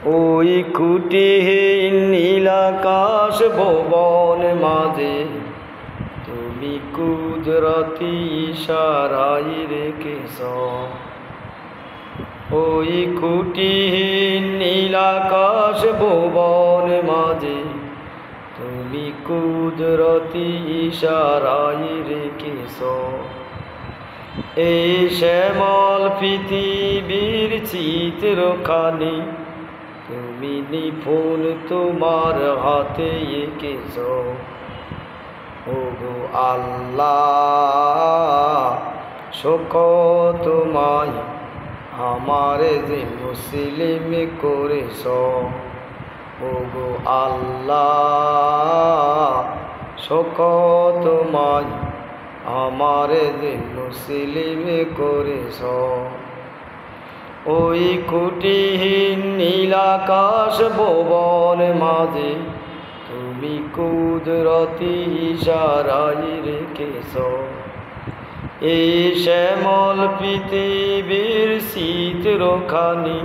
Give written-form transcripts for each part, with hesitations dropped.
ওই খুঁটিহীন নীলাকাশ ভুবন মাঝে তুমি কুদরতি ইশারায় রেখেছ। ওই খুঁটিহীন নীলাকাশ ভুবন মাঝে তুমি কুদরতি ইশারায় রেখেছ। এই শ্যামল পৃথিবীর চিত্রখানি তুমি নিপুণ তোমার হাতে এঁকেছ। ওগো আল্লাহ, শকর তোমায় আমারে যে মুসলিম করেছ। ওগো আল্লাহ, শকর তোমায় আমারে যে মুসলিম করেছ। ওই খুঁটিহীন নীলাকাশ ভুবন মাঝে তুমি কুদরতি ইশারায় রেখেছ। এই শ্যামল পৃথিবীর চিত্রখানি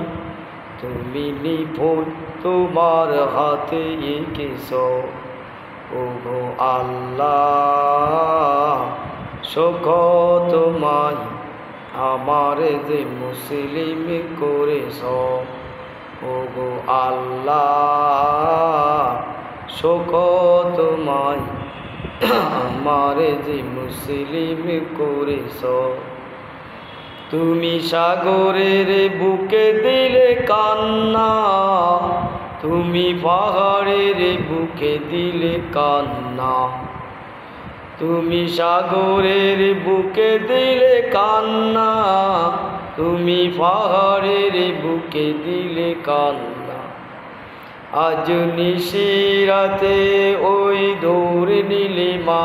তুমি নিপুণ তোমার হাতে এঁকেছ। ওগো আল্লাহ, শকর তোমায় আমারে যে মুসলিম করেছ। ওগো আল্লাহ, শকর তোমায় আমারে যে মুসলিম করেছ। তুমি সাগরের বুকে দিলে কান্না, তুমি পাহাড়ের বুকে দিলে কান্না। তুমি সাগরের বুকে দিলে কান্না, তুমি পাহাড়ের বুকে দিলে কান্না। আজ নিশিরাতে ওই দৌড় নীলিমা,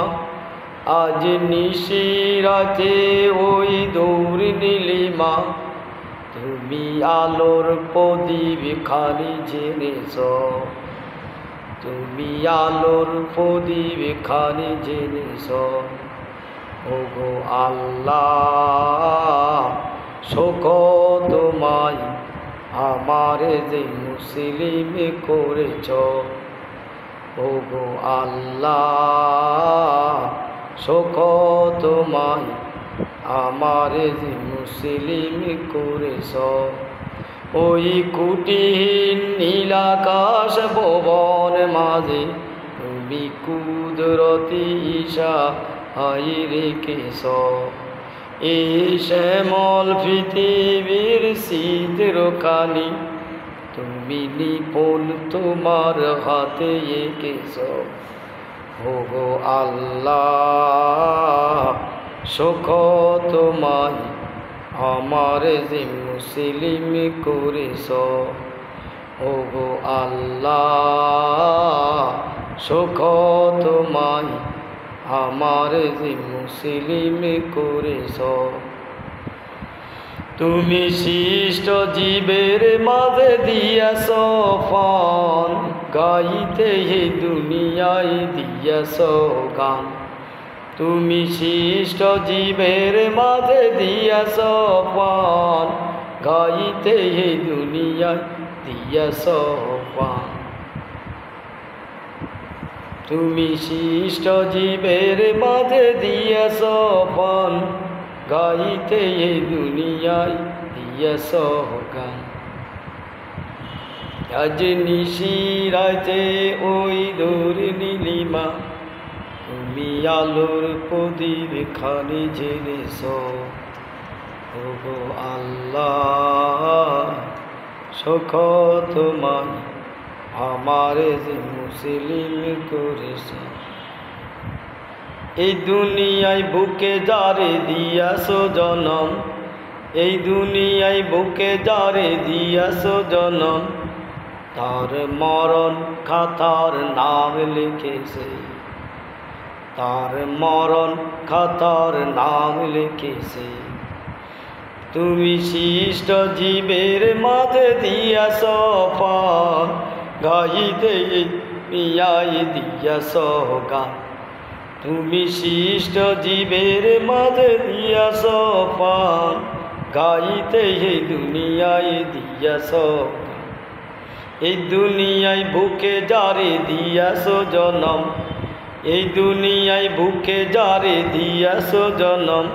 আজ নিশিরাতে ওই দৌড় নীলিমা, তুমি আলোর প্রদীপ খানি জেনেছ। তুমি আলোর প্রদীপ খানি জেনেছ। ওগো আল্লাহ, শকর তোমায় আমারে যে মুসলিম করেছ। ওগো আল্লাহ, শকর তোমায় আমারে যে মুসলিম করেছ। ওই খুঁটিহীন নীলাকাশ ভুবন মাঝে তুমি কুদরতি ইশারায় রেখেছ। এই শ্যামল পৃথিবীর চিত্রখানি তুমি নিপুণ তোমার হাতে এঁকেছ। ওগো আল্লাহ, শকর তোমায় আমারে যে মুসলিম করেছ। ওগো আল্লাহ, শকর তোমায় আমারে যে মুসলিম করেছ। তুমি সৃষ্ট জীবের মাঝে দিয়াছ প্রাণ, গাইতে এই দুনিয়ায় দিয়াছ গান। তুমি সৃষ্ট জীবের মাঝে দিয়াছ প্রাণ, গাইতে এই দুনিয়ায় দিয়াছ প্রাণ। তুমি সৃষ্ট জীবের মাঝে দিয়াছ প্রাণ, গাইতে এই দুনিয়ায় দিয়াছ গান। আজ নিশিরাতে ওই দৌড় নীলিমা, তুমি আলোর প্রদীপ খানি জেনেছ। ওগো আল্লাহ, শকর তোমায় আমারে যে মুসলিম করেছ। এই দুনিয়ায় বুকে যারে দিয়াছ জনম, এই দুনিয়ায় বুকে যারে দিয়াছ জনম, তার মরণ খাতার নাম লিখেছে। তার মরণ খাতার নাম লিখেছে। তুমি সৃষ্ট জীবের মাঝে দিয়াছ প্রাণ, গাইতে দুনিয়ায় দিয়াছ গান। তুমি সৃষ্ট জীবের মাঝে দিয়াছ প্রাণ, গাইতে এই দুনিয়ায় দিয়াছ। এই দুনিয়ায় বুকে যারে দিয়াছো জনম, এই দুনিয়ায় বুকে যারে দিয়াছো জনম,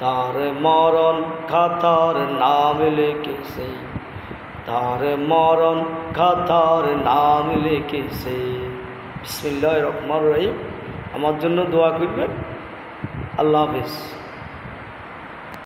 তার মরণ খাতার নাম লিখেছে, তার মরণ খাতার নাম লিখেছে। বিসমিল্লাহির রহমানির রহিম। আমার জন্য দোয়া করবেন। আল্লাহ হাফেজ।